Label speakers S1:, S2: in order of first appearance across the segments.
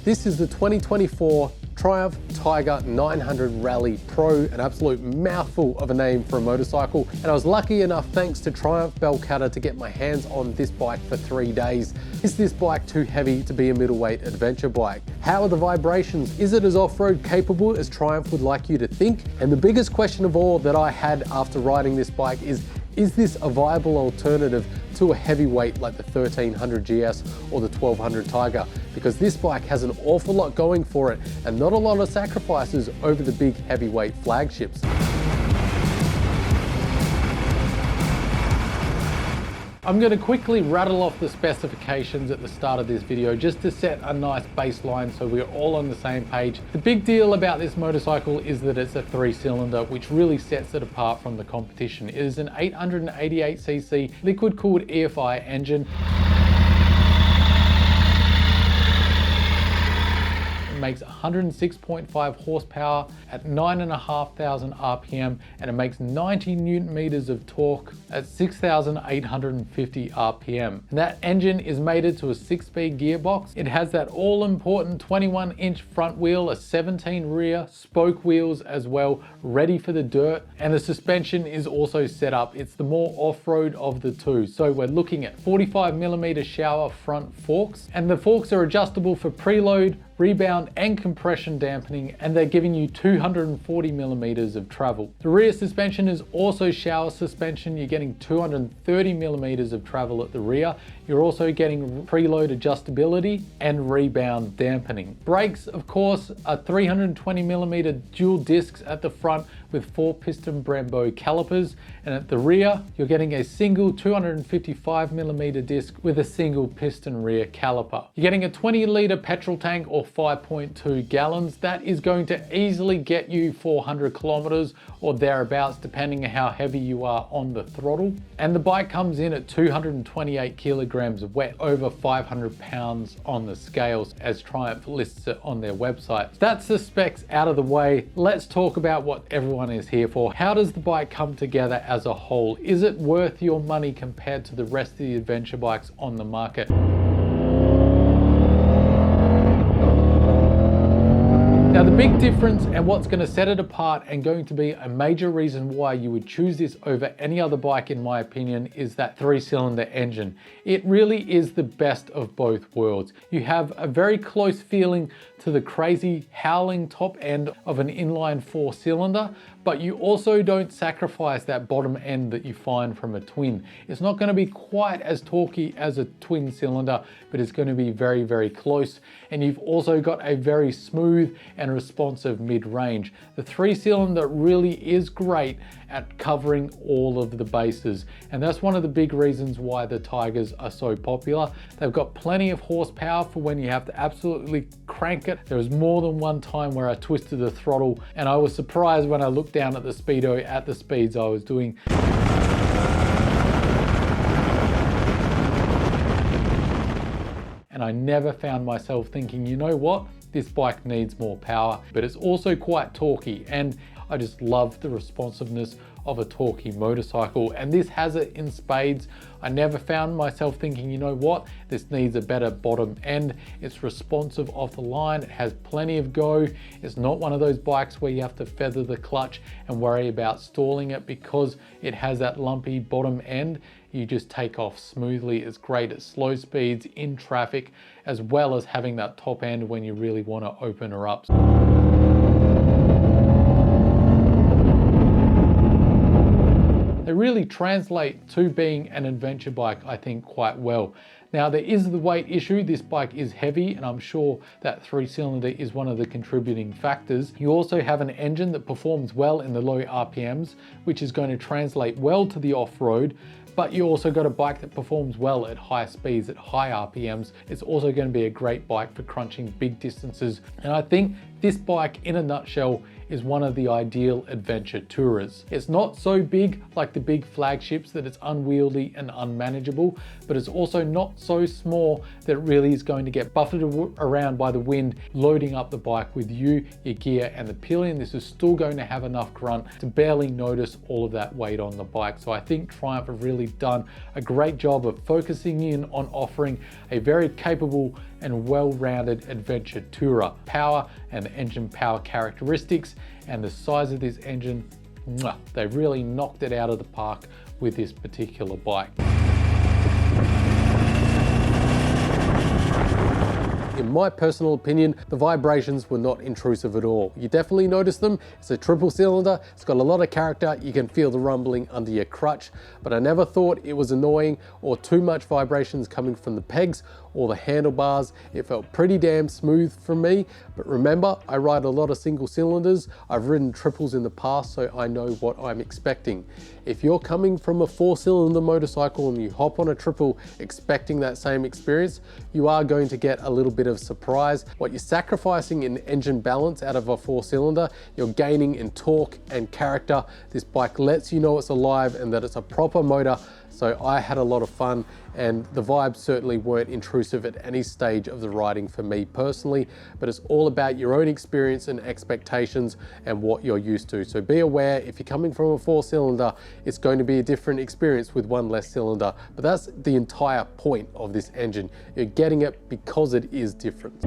S1: This is the 2024 Triumph Tiger 900 Rally Pro, an absolute mouthful of a name for a motorcycle. And I was lucky enough, thanks to Triumph Balcatta, to get my hands on this bike for 3 days. Is this bike too heavy to be a middleweight adventure bike? How are the vibrations? Is it as off-road capable as Triumph would like you to think? And the biggest question of all that I had after riding this bike is this a viable alternative to a heavyweight like the 1300 GS or the 1200 Tiger? Because this bike has an awful lot going for it and not a lot of sacrifices over the big heavyweight flagships. I'm going to quickly rattle off the specifications at the start of this video just to set a nice baseline so we're all on the same page. The big deal about this motorcycle is that it's a 3-cylinder, which really sets it apart from the competition. It is an 888cc liquid-cooled EFI engine. It makes 106.5 horsepower at 9,500 RPM, and it makes 90 Newton meters of torque at 6,850 RPM. And that engine is mated to a 6-speed gearbox. It has that all-important 21-inch front wheel, a 17 rear, spoke wheels as well, ready for the dirt. And the suspension is also set up. It's the more off-road of the two. So we're looking at 45mm shower front forks, and the forks are adjustable for preload, rebound and compression dampening, and they're giving you 240mm of travel. The rear suspension is also shower suspension. You're getting 230mm of travel at the rear. You're also getting preload adjustability and rebound dampening. Brakes, of course, are 320mm dual discs at the front with 4-piston Brembo calipers, and at the rear you're getting a single 255mm disc with a single piston rear caliper. You're getting a 20-litre petrol tank or 5.2 gallons. That is going to easily get you 400 kilometers or thereabouts, depending on how heavy you are on the throttle. And the bike comes in at 228 kilograms wet, over 500 pounds on the scales, as Triumph lists it on their website. That's the specs out of the way. Let's talk about what everyone is here for. How does the bike come together as a whole? Is it worth your money compared to the rest of the adventure bikes on the market? Now, the big difference and what's going to set it apart and going to be a major reason why you would choose this over any other bike, in my opinion, is that 3-cylinder engine. It really is the best of both worlds. You have a very close feeling to the crazy howling top end of an inline 4-cylinder, but you also don't sacrifice that bottom end that you find from a twin. It's not going to be quite as torquey as a twin cylinder, but it's going to be very, very close. And you've also got a very smooth and responsive mid-range. The 3-cylinder really is great at covering all of the bases, and that's one of the big reasons why the Tigers are so popular. They've got plenty of horsepower for when you have to absolutely crank it. There was more than one time where I twisted the throttle and I was surprised when I looked down at the speedo at the speeds I was doing. And I never found myself thinking, you know what, this bike needs more power, but it's also quite torquey, and I just love the responsiveness of a torquey motorcycle, and this has it in spades. I never found myself thinking, you know what, this needs a better bottom end. It's responsive off the line, it has plenty of go. It's not one of those bikes where you have to feather the clutch and worry about stalling it because it has that lumpy bottom end. You just take off smoothly. It's great at slow speeds, in traffic, as well as having that top end when you really want to open her up. They really translate to being an adventure bike, I think, quite well. Now, there is the weight issue. This bike is heavy, and I'm sure that 3-cylinder is one of the contributing factors. You also have an engine that performs well in the low RPMs, which is going to translate well to the off-road, but you also got a bike that performs well at high speeds, at high RPMs. It's also going to be a great bike for crunching big distances. And I think this bike, in a nutshell, is one of the ideal adventure tourers. It's not so big like the big flagships that it's unwieldy and unmanageable, but it's also not so small that it really is going to get buffeted around by the wind, loading up the bike with you, your gear and the pillion. This is still going to have enough grunt to barely notice all of that weight on the bike. So I think Triumph have really done a great job of focusing in on offering a very capable and well-rounded adventure tourer. Power and the engine power characteristics and the size of this engine, they really knocked it out of the park with this particular bike. In my personal opinion, the vibrations were not intrusive at all. You definitely notice them. It's a triple cylinder, it's got a lot of character, you can feel the rumbling under your crutch, but I never thought it was annoying or too much vibrations coming from the pegs or the handlebars. It felt pretty damn smooth for me, but remember, I ride a lot of single cylinders. I've ridden triples in the past, so I know what I'm expecting. If you're coming from a 4-cylinder motorcycle and you hop on a triple expecting that same experience, you are going to get a little bit of surprise. What you're sacrificing in engine balance out of a 4-cylinder, you're gaining in torque and character. This bike lets you know it's alive and that it's a proper motor. So I had a lot of fun, and the vibes certainly weren't intrusive at any stage of the riding for me personally, but it's all about your own experience and expectations and what you're used to. So be aware, if you're coming from a 4-cylinder, it's going to be a different experience with one less cylinder, but that's the entire point of this engine. You're getting it because it is different.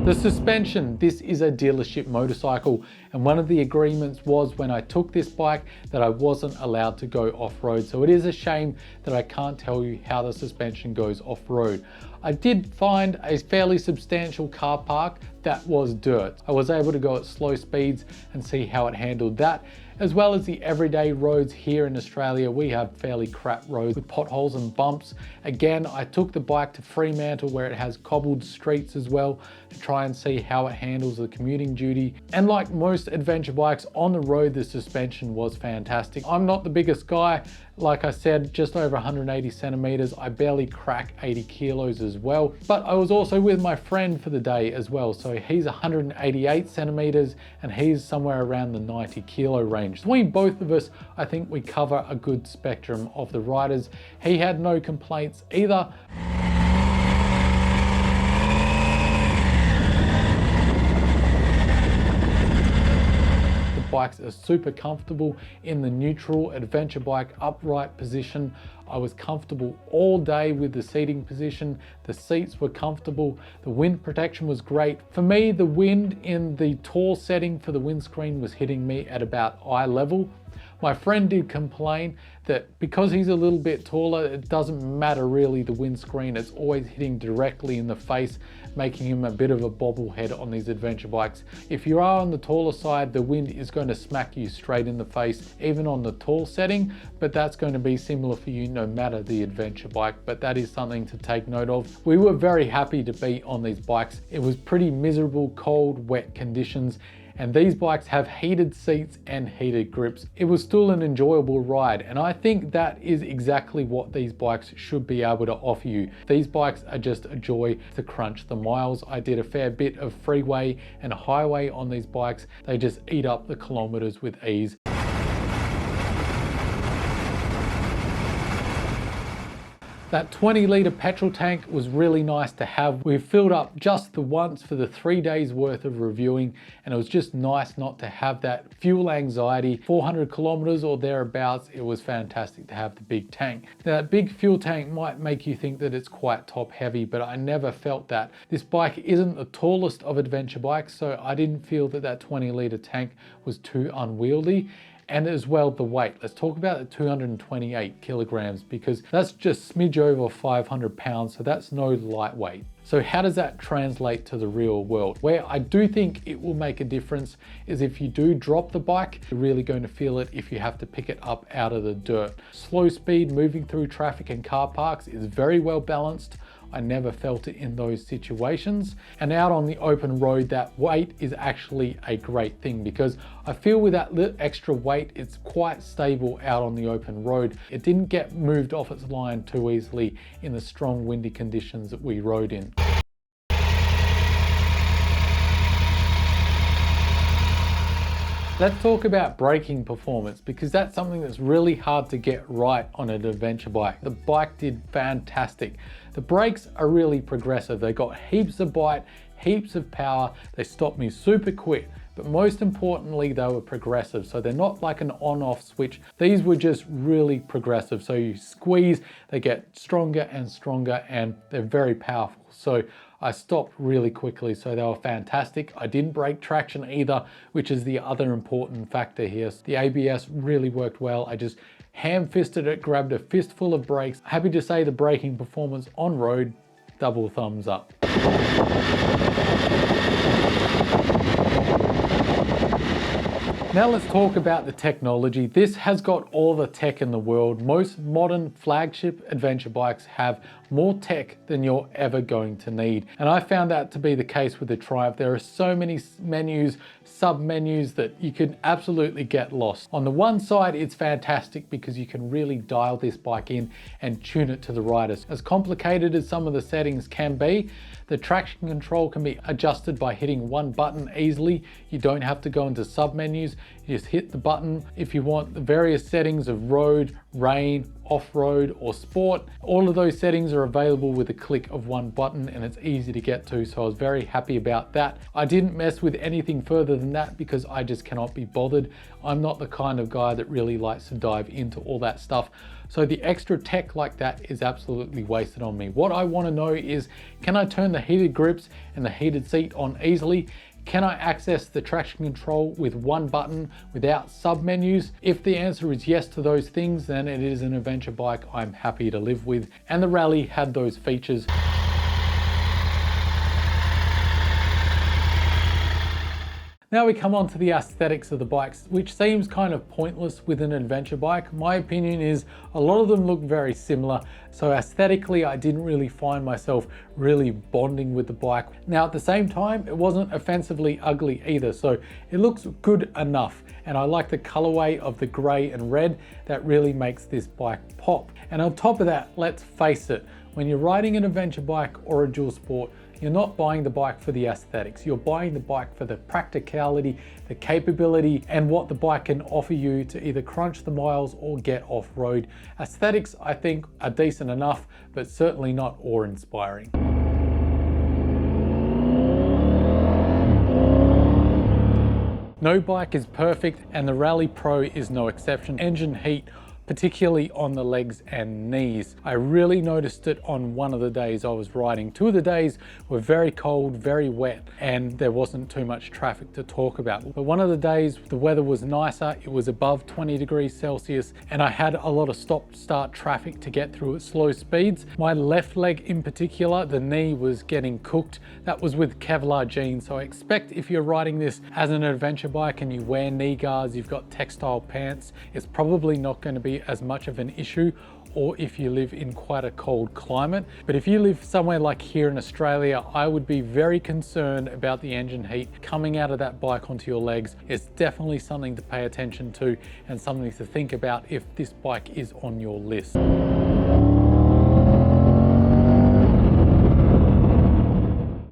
S1: The suspension, this is a dealership motorcycle, and one of the agreements was when I took this bike that I wasn't allowed to go off-road. So it is a shame that I can't tell you how the suspension goes off-road. I did find a fairly substantial car park that was dirt. I was able to go at slow speeds and see how it handled that, as well as the everyday roads here in Australia. We have fairly crap roads with potholes and bumps. Again, I took the bike to Fremantle where it has cobbled streets as well to try and see how it handles the commuting duty. And like most adventure bikes on the road, the suspension was fantastic. I'm not the biggest guy. Like I said, just over 180 centimeters. I barely crack 80 kilos as well. But I was also with my friend for the day as well. So he's 188 centimeters and he's somewhere around the 90 kilo range. Between both of us, I think we cover a good spectrum of the riders. He had no complaints either. Bikes are super comfortable in the neutral adventure bike upright position. I was comfortable all day with the seating position. The seats were comfortable. The wind protection was great. For me, the wind in the tall setting for the windscreen was hitting me at about eye level. My friend did complain that because he's a little bit taller, it doesn't matter really the windscreen, it's always hitting directly in the face, making him a bit of a bobblehead on these adventure bikes. If you are on the taller side, the wind is going to smack you straight in the face, even on the tall setting, but that's going to be similar for you no matter the adventure bike, but that is something to take note of. We were very happy to be on these bikes. It was pretty miserable, cold, wet conditions, and these bikes have heated seats and heated grips. It was still an enjoyable ride, and I think that is exactly what these bikes should be able to offer you. These bikes are just a joy to crunch the miles. I did a fair bit of freeway and highway on these bikes. They just eat up the kilometers with ease. That 20-litre petrol tank was really nice to have. We filled up just the once for the 3 days worth of reviewing, and it was just nice not to have that fuel anxiety. 400 kilometers or thereabouts, it was fantastic to have the big tank. Now, that big fuel tank might make you think that it's quite top heavy, but I never felt that. This bike isn't the tallest of adventure bikes, so I didn't feel that that 20-litre tank was too unwieldy. And as well, the weight. Let's talk about the 228 kilograms, because that's just smidge over 500 pounds, so that's no lightweight. So how does that translate to the real world? Where I do think it will make a difference is if you do drop the bike, you're really going to feel it if you have to pick it up out of the dirt. Slow speed moving through traffic and car parks is very well balanced. I never felt it in those situations. And out on the open road, that weight is actually a great thing, because I feel with that little extra weight, it's quite stable out on the open road. It didn't get moved off its line too easily in the strong windy conditions that we rode in. Let's talk about braking performance, because that's something that's really hard to get right on an adventure bike. The bike did fantastic. The brakes are really progressive. They got heaps of bite, heaps of power, they stop me super quick. But most importantly, they were progressive. So they're not like an on-off switch. These were just really progressive. So you squeeze, they get stronger and stronger, and they're very powerful. So I stopped really quickly. So they were fantastic. I didn't break traction either, which is the other important factor here. The ABS really worked well. I just ham-fisted it, grabbed a fistful of brakes. Happy to say the braking performance on road, double thumbs up. Now let's talk about the technology. This has got all the tech in the world. Most modern flagship adventure bikes have more tech than you're ever going to need. And I found that to be the case with the Triumph. There are so many menus, sub-menus that you can absolutely get lost. On the one side, it's fantastic because you can really dial this bike in and tune it to the riders. As complicated as some of the settings can be, the traction control can be adjusted by hitting one button easily. You don't have to go into sub-menus. You just hit the button. If you want the various settings of road, rain, off-road or sport, all of those settings are available with a click of one button, and it's easy to get to. So I was very happy about that. I didn't mess with anything further than that because I just cannot be bothered. I'm not the kind of guy that really likes to dive into all that stuff. So the extra tech like that is absolutely wasted on me. What I want to know is, can I turn the heated grips and the heated seat on easily? Can I access the traction control with one button without sub-menus? If the answer is yes to those things, then it is an adventure bike I'm happy to live with. And the Rally had those features. Now we come on to the aesthetics of the bikes, which seems kind of pointless with an adventure bike. My opinion is a lot of them look very similar. So aesthetically, I didn't really find myself really bonding with the bike. Now at the same time, it wasn't offensively ugly either. So it looks good enough. And I like the colorway of the gray and red. That really makes this bike pop. And on top of that, let's face it, when you're riding an adventure bike or a dual sport, you're not buying the bike for the aesthetics. You're buying the bike for the practicality, the capability, and what the bike can offer you to either crunch the miles or get off-road. Aesthetics, I think, are decent enough, but certainly not awe-inspiring. No bike is perfect, and the Rally Pro is no exception. Engine heat, particularly on the legs and knees. I really noticed it on one of the days I was riding. Two of the days were very cold, very wet, and there wasn't too much traffic to talk about. But one of the days, the weather was nicer, it was above 20 degrees Celsius, and I had a lot of stop-start traffic to get through at slow speeds. My left leg in particular, the knee was getting cooked. That was with Kevlar jeans, so I expect if you're riding this as an adventure bike and you wear knee guards, you've got textile pants, it's probably not going to be as much of an issue, or if you live in quite a cold climate. But if you live somewhere like here in Australia, I would be very concerned about the engine heat coming out of that bike onto your legs. It's definitely something to pay attention to and something to think about if this bike is on your list.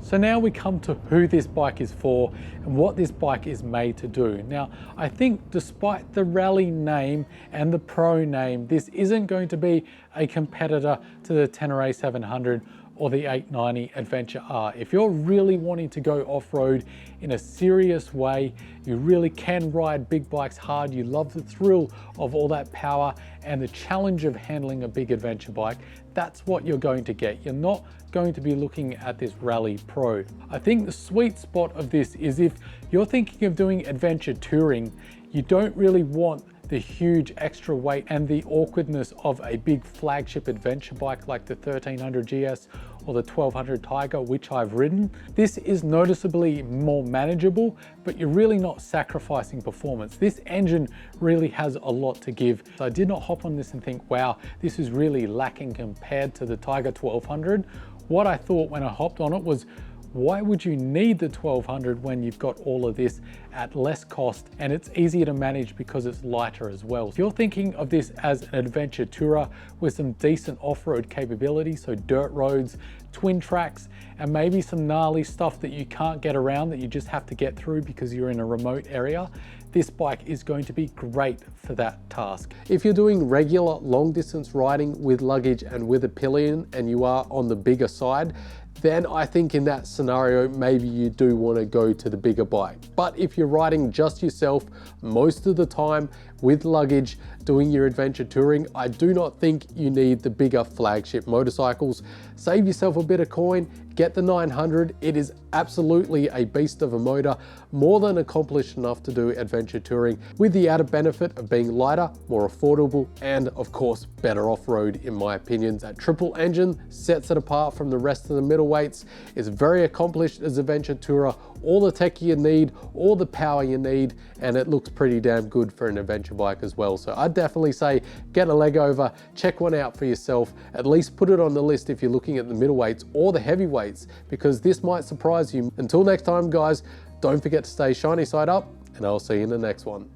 S1: So now we come to who this bike is for and what this bike is made to do. Now, I think despite the Rally name and the Pro name, this isn't going to be a competitor to the Tenere 700 or the 890 Adventure R. If you're really wanting to go off-road in a serious way, you really can ride big bikes hard, you love the thrill of all that power and the challenge of handling a big adventure bike, that's what you're going to get. You're not going to be looking at this Rally Pro. I think the sweet spot of this is if you're thinking of doing adventure touring, you don't really want the huge extra weight and the awkwardness of a big flagship adventure bike like the 1300 GS or the 1200 Tiger, which I've ridden. This is noticeably more manageable, but you're really not sacrificing performance. This engine really has a lot to give. So I did not hop on this and think, wow, this is really lacking compared to the Tiger 1200. What I thought when I hopped on it was, why would you need the 1200 when you've got all of this at less cost and it's easier to manage because it's lighter as well? If you're thinking of this as an adventure tourer with some decent off-road capability, so dirt roads, twin tracks, and maybe some gnarly stuff that you can't get around that you just have to get through because you're in a remote area, this bike is going to be great for that task. If you're doing regular long distance riding with luggage and with a pillion and you are on the bigger side,
S2: then I think in that scenario, maybe you do want to go to the bigger bike. But if you're riding just yourself most of the time with luggage, doing your adventure touring, I do not think you need the bigger flagship motorcycles. Save yourself a bit of coin, get the 900. It is absolutely a beast of a motor, more than accomplished enough to do adventure touring, with the added benefit of being lighter, more affordable, and of course, better off-road in my opinion. That triple engine sets it apart from the rest of the middleweights. It's very accomplished as an adventure tourer, all the tech you need, all the power you need, and it looks pretty damn good for an adventure bike as well. So I'd definitely say get a leg over, check one out for yourself, at least put it on the list if you're looking at the middleweights or the heavyweights, because this might surprise you. Until next time guys, don't forget to stay shiny side up, and I'll see you in the next one.